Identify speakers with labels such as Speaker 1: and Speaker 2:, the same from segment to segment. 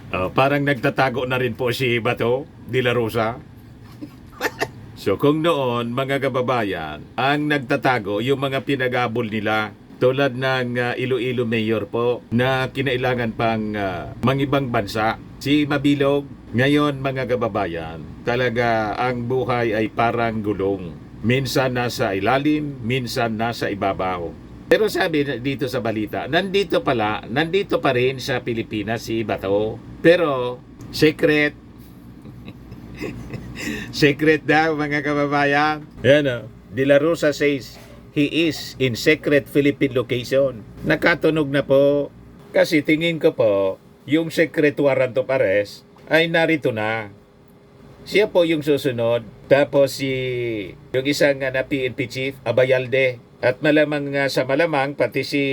Speaker 1: Parang nagtatago na rin po si Bato de la Rosa. So kung noon, mga kababayan, ang nagtatago, yung mga pinagabol nila, tulad ng Iloilo Mayor po, na kinailangan pang mangibang bansa, si Mabilog. Ngayon, mga kababayan, talaga ang buhay ay parang gulong. Minsan nasa ilalim, minsan nasa ibabaw. Pero sabi dito sa balita, nandito pa rin sa Pilipinas si Bato. Pero, secret, secret daw mga kababayan. Yan o. De la Rosa says he is in secret Philippine location. Nakatunog na po. Kasi tingin ko po, yung secret warrant of arrest ay narito na. Siya po yung susunod. Tapos yung isang na PNP chief, Abayalde. At malamang nga sa malamang, pati si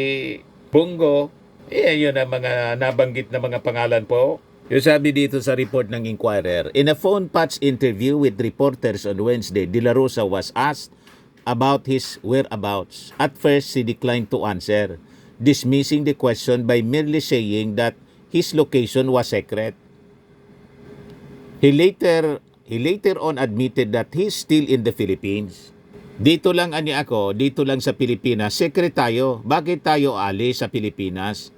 Speaker 1: Bongo, yun ang mga nabanggit na mga pangalan po. Yung sabi dito sa report ng Inquirer, in a phone patch interview with reporters on Wednesday, De La Rosa was asked about his whereabouts. At first, he declined to answer, dismissing the question by merely saying that his location was secret. He later on admitted that he's still in the Philippines. Dito lang dito lang sa Pilipinas, secret tayo. Bakit tayo alis sa Pilipinas?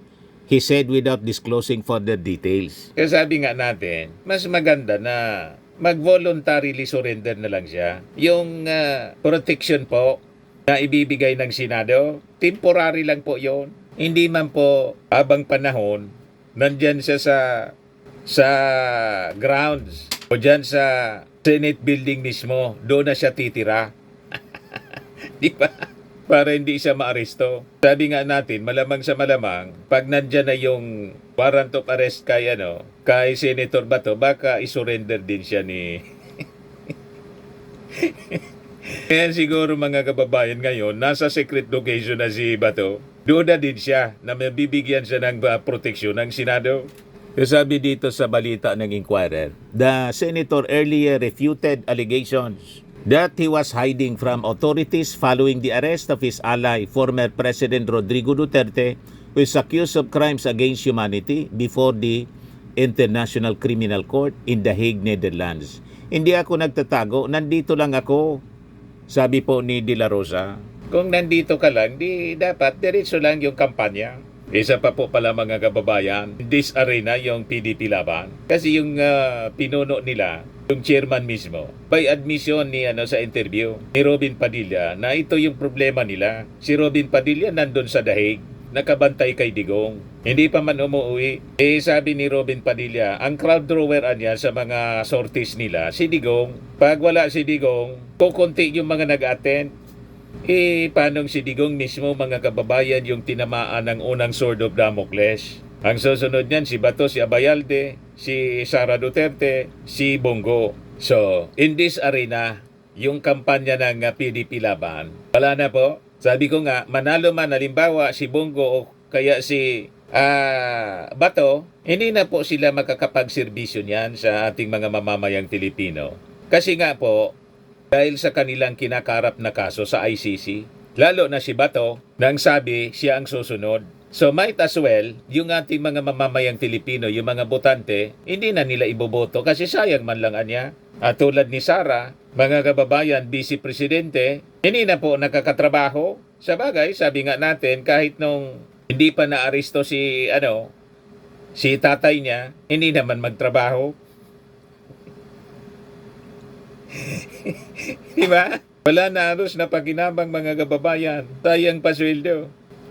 Speaker 1: He said without disclosing further details. Kaya sabi nga natin, mas maganda na mag-voluntarily surrender na lang siya. Yung protection po na ibibigay ng Senado, temporary lang po yon. Hindi man po habang panahon, nandyan siya sa grounds o dyan sa Senate building mismo, doon na siya titira. Di ba? Para hindi siya maaresto. Sabi nga natin, malamang sa malamang, pag nandyan na yung warrant of arrest kay Senator Bato, baka isurrender din siya ni... Kaya siguro mga kababayan ngayon, nasa secret location na si Bato, doon na din siya na mabibigyan siya ng proteksyon ng Senado. Sabi dito sa balita ng Inquirer, the senator earlier refuted allegations that he was hiding from authorities following the arrest of his ally, former President Rodrigo Duterte, who is accused of crimes against humanity before the International Criminal Court in The Hague, Netherlands. Hindi ako nagtatago, nandito lang ako, sabi po ni De La Rosa. Kung nandito ka lang, di dapat diretso lang yung kampanya. Isa pa po pala mga kababayan, this arena yung PDP laban. Kasi yung pinuno nila, yung chairman mismo, by admission ni sa interview ni Robin Padilla na ito yung problema nila. Si Robin Padilla nandun sa The Hague, nakabantay kay Digong. Hindi pa man umuwi. Sabi ni Robin Padilla, ang crowd drawer niya sa mga sorties nila, si Digong. Pag wala si Digong, kukunti yung mga nag-attend. Paano si Digong mismo mga kababayan yung tinamaan ng unang sword of Damocles? Ang susunod niyan, si Bato, si Abayalde, si Sara Duterte, si Bongo. So, in this arena, yung kampanya ng PDP laban, wala na po. Sabi ko nga, manalo man halimbawa si Bongo o kaya si Bato, hindi na po sila makakapagserbisyo niyan sa ating mga mamamayang Pilipino. Kasi nga po, dahil sa kanilang kinakarap na kaso sa ICC, lalo na si Bato, nang sabi siya ang susunod. So might as well, yung ating mga mamamayang Pilipino, yung mga botante, hindi na nila iboboto kasi sayang man lang niya. At tulad ni Sara, mga kababayan, vice presidente, hindi na po nakakatrabaho. Sa bagay, sabi nga natin, kahit nung hindi pa naaresto si tatay niya, hindi naman magtrabaho. Diba? Wala na halos na paginabang mga kababayan. Sayang pasweldo.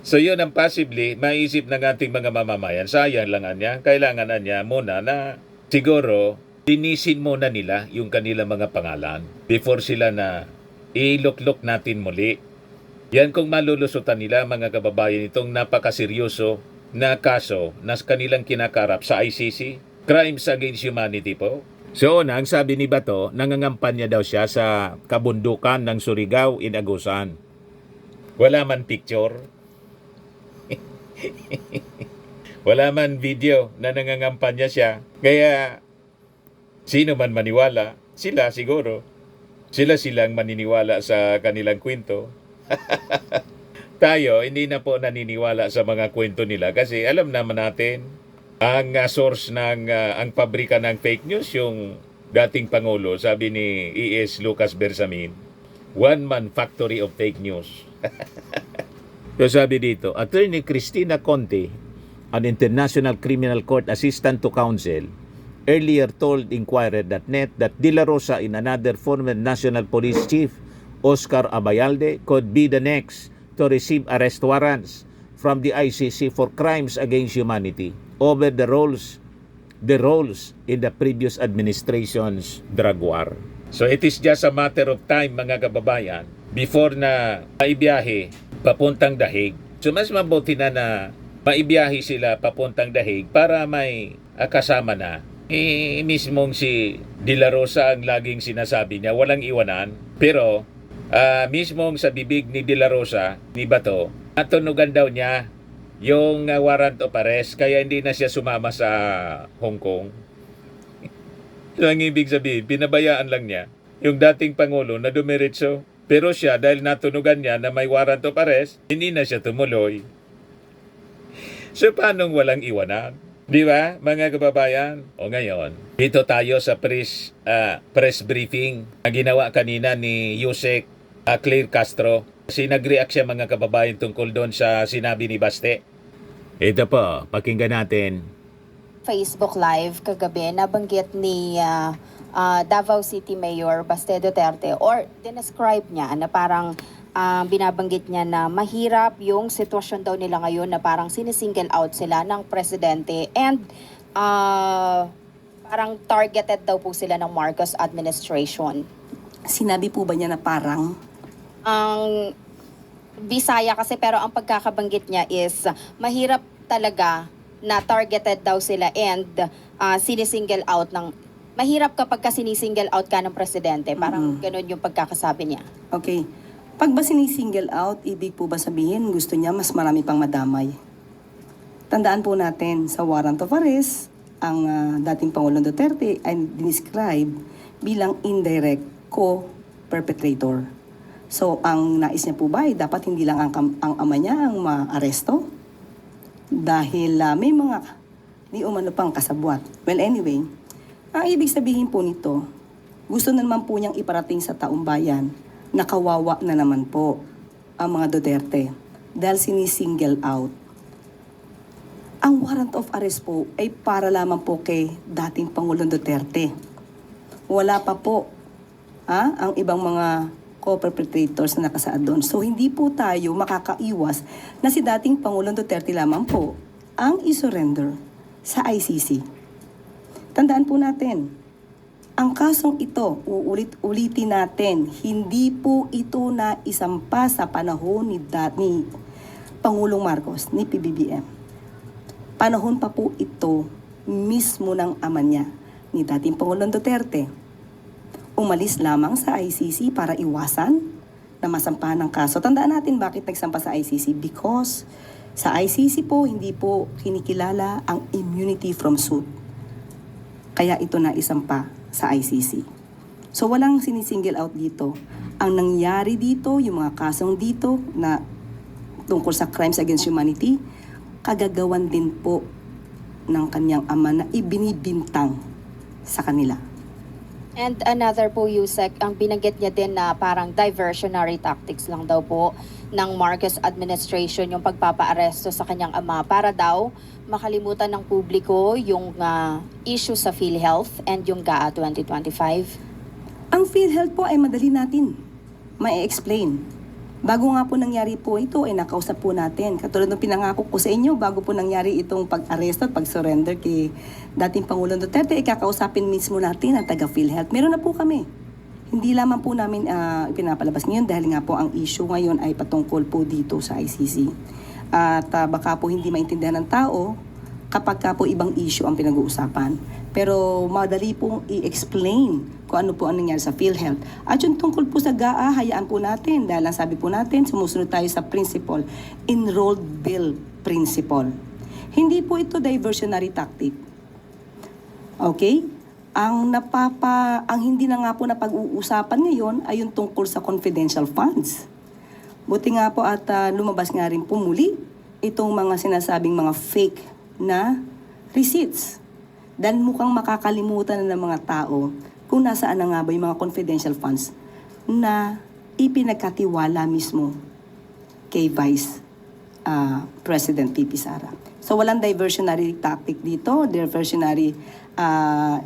Speaker 1: So yun ang possibly maisip ng ating mga mamamayan. Sayang lang niya. Kailangan niya muna na siguro linisin muna nila yung kanilang mga pangalan before sila na iluklok natin muli. Yan kung malulusutan nila mga kababayan itong napakaseryoso na kaso na kanilang kinakarap sa ICC. Crimes against humanity po. So, ang sabi ni Bato, nangangampanya daw siya sa kabundukan ng Surigao in Agusan. Wala man picture. Wala man video na nangangampanya siya. Kaya, sino man maniwala, sila siguro. Sila-silang maniniwala sa kanilang kwento. Tayo, hindi na po naniniwala sa mga kwento nila kasi alam naman natin Ang source ng ang pabrika ng fake news, yung dating Pangulo, sabi ni E.S. Lucas Bersamin, one-man factory of fake news. So sabi dito, Attorney Cristina Conte, an International Criminal Court Assistant to Counsel, earlier told Inquirer that De La Rosa and another former National Police Chief, Oscar Abayalde, could be the next to receive arrest warrants from the ICC for crimes against humanity over the roles in the previous administration's drug war. So it is just a matter of time, mga kababayan, before na maibiyahe papuntang Dahig. So mas mabuti na maibiyahe sila papuntang Dahig para may kasama na. Mismong si De La Rosa ang laging sinasabi niya, walang iwanan. Pero mismong sa bibig ni De La Rosa, ni Bato, natunugan daw niya yung warrant of arrest, kaya hindi na siya sumama sa Hong Kong. So, ang ibig sabihin, pinabayaan lang niya yung dating Pangulo na dumiretso. Pero siya, dahil natunugan niya na may warrant of arrest, hindi na siya tumuloy. So, paanong walang iwanan? Di ba, mga kababayan? O ngayon, dito tayo sa press briefing na ginawa kanina ni Yusek Claire Castro. Kasi nag-react siya, mga kababayan, tungkol doon sa sinabi ni Baste. Ito po, pakinggan natin.
Speaker 2: Facebook Live kagabi, nabanggit ni Davao City Mayor Baste Duterte, or dinescribe niya na parang binabanggit niya na mahirap yung sitwasyon daw nila ngayon, na parang sinisingle out sila ng presidente, and parang targeted daw po sila ng Marcos administration.
Speaker 3: Sinabi po ba niya na parang?
Speaker 2: Ang Bisaya kasi, pero ang pagkakabanggit niya is mahirap talaga na targeted daw sila, and sinisingle out ng, mahirap kapag sinisingle out ka ng presidente. Parang ganun yung pagkakasabi niya.
Speaker 3: Okay. Pag ba sinisingle out, ibig po ba sabihin gusto niya mas marami pang madamay? Tandaan po natin, sa warrant of arrest, ang dating Pangulong Duterte ay dinescribe bilang indirect co-perpetrator. So, ang nais niya po ba ay dapat hindi lang ang ama niya ang maaresto? Dahil may mga di umano pang kasabwat. Well, anyway, ang ibig sabihin po nito, gusto na naman po niyang iparating sa taong bayan na kawawa na naman po ang mga Duterte dahil sinisingle out. Ang warrant of arrest po ay para lamang po kay dating Pangulong Duterte. Wala pa po ang ibang mga co-perpetrators na nakasaad doon. So, hindi po tayo makakaiwas na si dating Pangulong Duterte lamang po ang isurrender sa ICC. Tandaan po natin, ang kasong ito, ulitin natin, hindi po ito na isampa sa panahon ni Pangulong Marcos, ni PBBM. Panahon pa po ito mismo ng ama niya, ni dating Pangulong Duterte. Umalis lamang sa ICC para iwasan na masampahan ng kaso. Tandaan natin bakit nagsampa sa ICC. Because sa ICC po, hindi po kinikilala ang immunity from suit. Kaya ito na isampa sa ICC. So walang sinisingle out dito. Ang nangyari dito, yung mga kasong dito na tungkol sa crimes against humanity, kagagawan din po ng kanyang ama na ibinibintang sa kanila.
Speaker 2: And another po, Yusek, ang binanggit niya din na parang diversionary tactics lang daw po ng Marcos administration yung pagpapaaresto sa kanyang ama para daw makalimutan ng publiko yung issue sa PhilHealth and yung GAA 2025.
Speaker 3: Ang PhilHealth po ay madali natin ma-explain. Bago nga po nangyari po ito, ay nakausap po natin. Katulad ng pinangako ko sa inyo, bago po nangyari itong pag-aresto at pag-surrender kay dating Pangulong Duterte, ikakausapin mismo natin ang taga-PhilHealth. Meron na po kami. Hindi lamang po namin pinapalabas ngayon dahil nga po ang issue ngayon ay patungkol po dito sa ICC. At baka po hindi maintindihan ng tao kapag ka po ibang issue ang pinag-uusapan. Pero madali pong i-explain kung ano po ang nangyari sa PhilHealth. At yung tungkol po sa GAA, hayaan po natin. Dahil ang sabi po natin, sumusunod tayo sa principle, enrolled bill principle. Hindi po ito diversionary tactic. Okay? Ang hindi na nga po na pag-uusapan ngayon ay yung tungkol sa confidential funds. Buti nga po at lumabas nga rin po muli itong mga sinasabing mga fake na receipts. Dahil mukhang makakalimutan na ng mga tao kung nasaan na nga ba yung mga confidential funds na ipinagkatiwala mismo kay Vice President VP Sara. So walang diversionary tactic dito, diversionary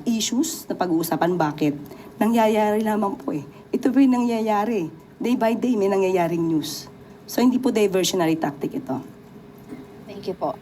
Speaker 3: issues na pag-uusapan. Bakit? Nangyayari lamang po eh. Ito po yung nangyayari. Day by day may nangyayaring news. So hindi po diversionary tactic ito.
Speaker 2: Thank you po.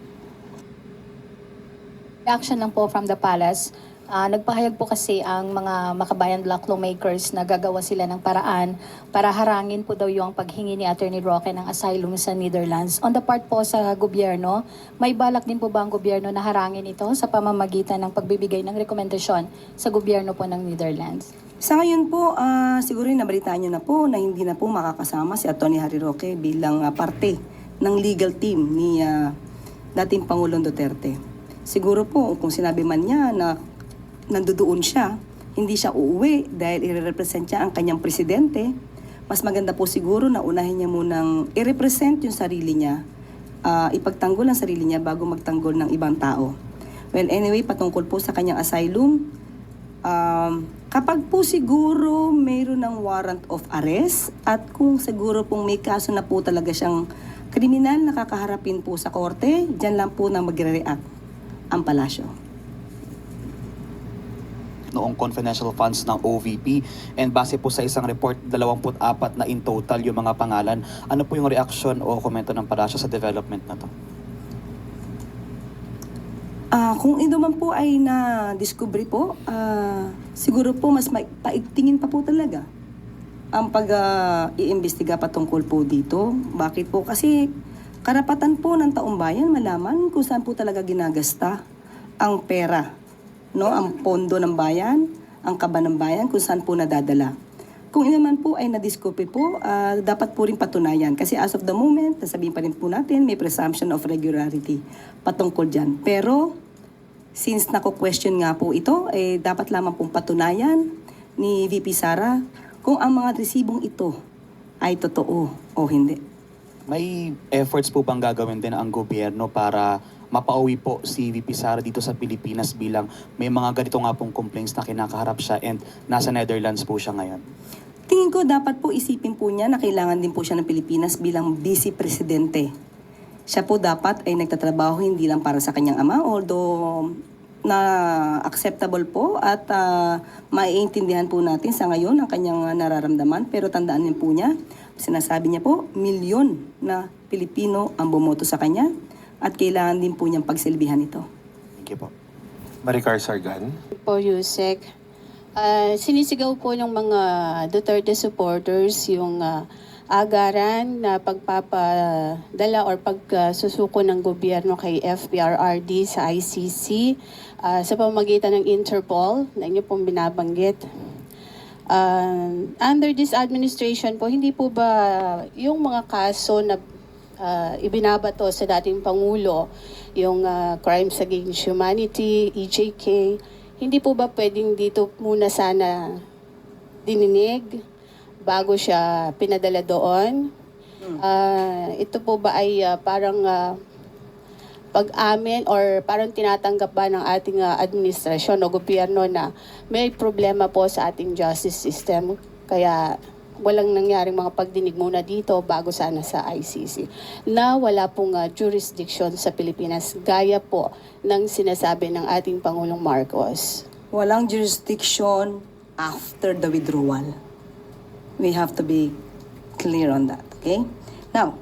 Speaker 2: Reaction lang po from the palace. Nagpahayag po kasi ang mga Makabayan Block lawmakers na gagawa sila ng paraan para harangin po daw yung paghingi ni Attorney Roque ng asylum sa Netherlands. On the part po sa gobyerno, may balak din po ba ang gobyerno na harangin ito sa pamamagitan ng pagbibigay ng rekomendasyon sa gobyerno po ng Netherlands?
Speaker 3: Sa ngayon po, siguro nabalitaan niyo na po na hindi na po makakasama si Atty. Harry Roque bilang parte ng legal team ni dating Pangulong Duterte. Siguro po kung sinabi man niya na nandoon siya, hindi siya uuwi dahil i-represent niya ang kanyang presidente, mas maganda po siguro na unahin niya munang i-represent yung sarili niya, ipagtanggol ang sarili niya bago magtanggol ng ibang tao. Well, anyway, patungkol po sa kanyang asylum, kapag po siguro mayroon ng warrant of arrest at kung siguro pong may kaso na po talaga siyang kriminal na kakaharapin po sa korte, dyan lang po na magre-react ang palasyo.
Speaker 4: Noong confidential funds ng OVP, and base po sa isang report, 24 na in total yung mga pangalan. Ano po yung reaksyon o komento ng palasyo sa development na to?
Speaker 3: Kung ito man po ay na-discovery po, siguro po mas paigtingin pa po talaga ang pag-iimbestiga patungkol po dito. Bakit po? Kasi karapatan po ng taong bayan malaman kung saan po talaga ginagasta ang pera, no? Ang pondo ng bayan, ang kaba ng bayan, kung saan po nadadala. Kung naman po ay na-discovery po, dapat po rin patunayan. Kasi as of the moment, nasabihin pa rin po natin, may presumption of regularity patungkol dyan. Pero, since nako-question nga po ito, dapat lamang pong patunayan ni VP Sara kung ang mga resibong ito ay totoo o hindi.
Speaker 4: May efforts po bang gagawin din ang gobyerno para mapauwi po si VP Sara dito sa Pilipinas bilang may mga ganito nga pong complaints na kinakaharap siya and nasa Netherlands po siya ngayon?
Speaker 3: Tingin ko dapat po isipin po niya na kailangan din po siya ng Pilipinas bilang vice presidente. Siya po dapat ay nagtatrabaho hindi lang para sa kanyang ama, although na acceptable po at maiintindihan po natin sa ngayon ang kanyang nararamdaman. Pero tandaan niyo po niya, sinasabi niya po, milyon na Pilipino ang bumoto sa kanya at kailangan din po niyang pagsilbihan ito.
Speaker 4: Thank you po.
Speaker 5: Maricar Sargan.
Speaker 6: Po, Yusek. Sinisigaw po ng mga Duterte supporters yung agaran na pagpapadala or pagsusuko ng gobyerno kay FPRRD sa ICC sa pamamagitan ng Interpol na inyo pong binabanggit. Under this administration po, hindi po ba yung mga kaso na ibinabato sa dating Pangulo, yung crimes against humanity, EJK, hindi po ba pwedeng dito muna sana dininig bago siya pinadala doon? Ito po ba ay parang pag-amin or parang tinatanggap ba ng ating administrasyon o gobyerno na may problema po sa ating justice system? Kaya walang nangyaring mga pagdinig muna dito bago sana sa ICC na wala pong jurisdiction sa Pilipinas gaya po ng sinasabi ng ating Pangulong Marcos.
Speaker 3: Walang jurisdiction after the withdrawal. We have to be clear on that, okay? Now,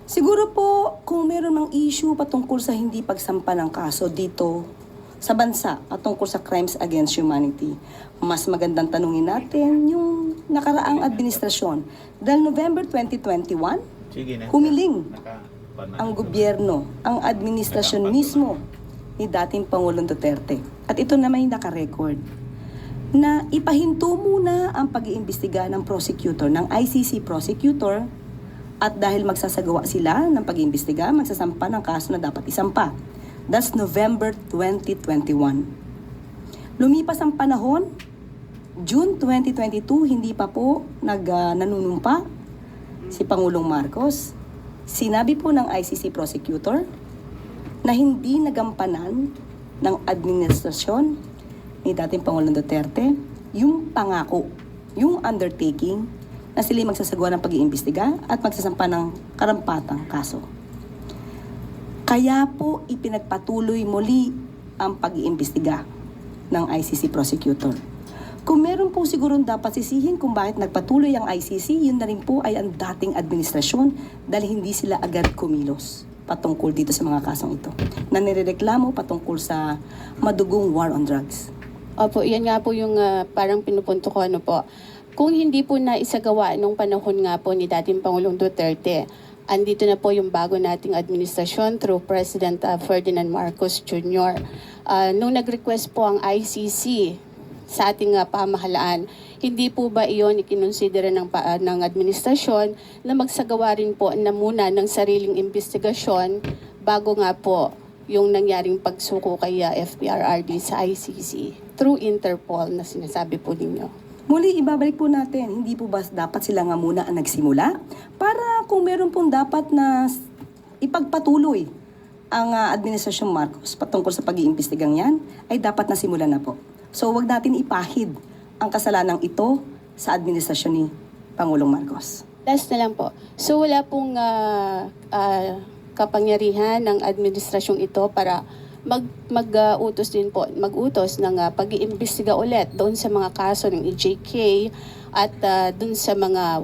Speaker 3: siguro po kung meron mang issue patungkol sa hindi pagsampa ng kaso dito sa bansa patungkol sa crimes against humanity, mas magandang tanungin natin yung nakaraang administrasyon. Dahil November 2021, humiling ang gobyerno, ang administrasyon mismo ni dating Pangulong Duterte. At ito naman yung naka-record na ipahinto muna ang pag-iimbestiga ng prosecutor, ng ICC prosecutor, at dahil magsasagawa sila ng pag-iimbestiga, magsasampa ng kaso na dapat isampa. That's November 2021. Lumipas ang panahon, June 2022, hindi pa po nanunumpa si Pangulong Marcos. Sinabi po ng ICC prosecutor na hindi nagampanan ng administrasyon ni dating Pangulong Duterte yung pangako, yung undertaking na sila magsasagawa ng pag-iimbestiga at magsasampa ng karampatang kaso. Kaya po ipinagpatuloy muli ang pag-iimbestiga ng ICC prosecutor. Kung meron po siguro dapat sisihin kung bakit nagpatuloy ang ICC, yun na rin po ay ang dating administrasyon dahil hindi sila agad kumilos patungkol dito sa mga kasong ito na nirereklamo patungkol sa madugong war on drugs.
Speaker 6: Opo, yan nga po yung parang pinupunto ko po. Kung hindi po na isagawa nung panahon nga po ni dating Pangulong Duterte, andito na po yung bago nating administrasyon through President Ferdinand Marcos Jr. Nung nag-request po ang ICC sa ating pamahalaan, hindi po ba iyon ikinonsidera ng administrasyon na magsagawa rin po na muna ng sariling investigasyon bago nga po yung nangyaring pagsuko kay FPRRD sa ICC through Interpol na sinasabi po ninyo?
Speaker 3: Muli, ibabalik po natin, hindi po ba dapat sila nga muna ang nagsimula? Para kung meron pong dapat na ipagpatuloy ang Administrasyong Marcos patungkol sa pag-iimbestigang yan, ay dapat na simulan na po. So, wag natin ipahid ang kasalanang ito sa administrasyon ni Pangulong Marcos.
Speaker 6: Last na lang po. So wala pong kapangyarihan ng administrasyong ito para mag-utos din po, mag-utos ng pag-iimbestiga ulit doon sa mga kaso ng EJK at doon sa mga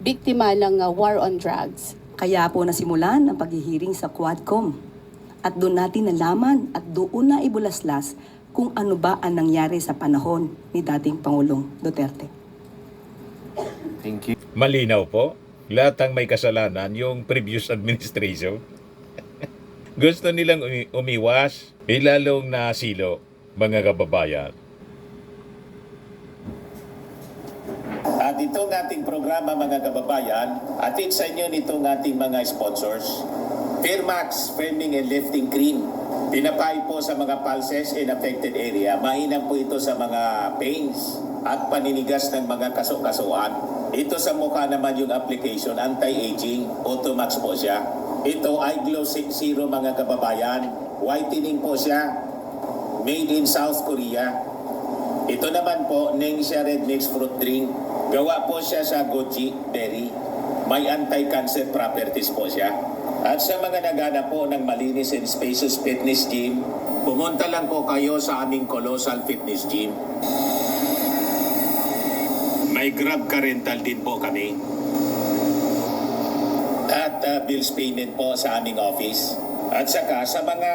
Speaker 6: biktima ng war on drugs.
Speaker 3: Kaya po nasimulan ang paghihiring sa Quadcom. At doon natin nalaman at doon na ibulaslas kung ano ba ang nangyari sa panahon ni dating Pangulong Duterte.
Speaker 5: Thank you.
Speaker 1: Malinaw po, lahat ang may kasalanan yung previous administration. Gusto nilang umiwas, lalong nasilo, mga kababayan.
Speaker 7: At itong ating programa, mga kababayan, atid sa inyo nitong ating mga sponsors. Firmax Firming and Lifting Cream. Pinapay po sa mga pulses in affected area. Mainam po ito sa mga pains at paninigas ng mga kaso-kasuan. Ito sa mukha naman yung application, anti-aging, Automax po siya. Ito ay Glow Zero, mga kababayan. Whitening po siya. Made in South Korea. Ito naman po, Ningxia Red Mix Fruit Drink. Gawa po siya sa goji berry. May anti-cancer properties po siya. At sa mga naghanap po ng malinis and spacious fitness gym, pumunta lang po kayo sa aming Colossal Fitness Gym. May Grab car rental din po kami. At bills payment po sa aming office. At saka sa mga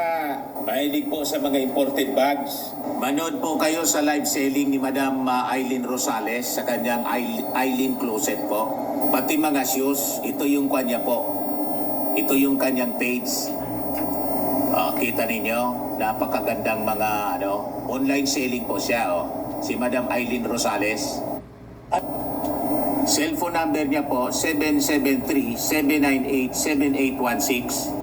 Speaker 7: mahilig po sa mga imported bags, manood po kayo sa live selling ni Madam Eileen Rosales sa kanyang Eileen Closet po. Pati mga shoes, ito yung kanya po. Ito yung kanyang page. Kita ninyo, napakagandang mga online selling po siya. Si Madam Eileen Rosales. At cellphone number niya po, 773-798-7816.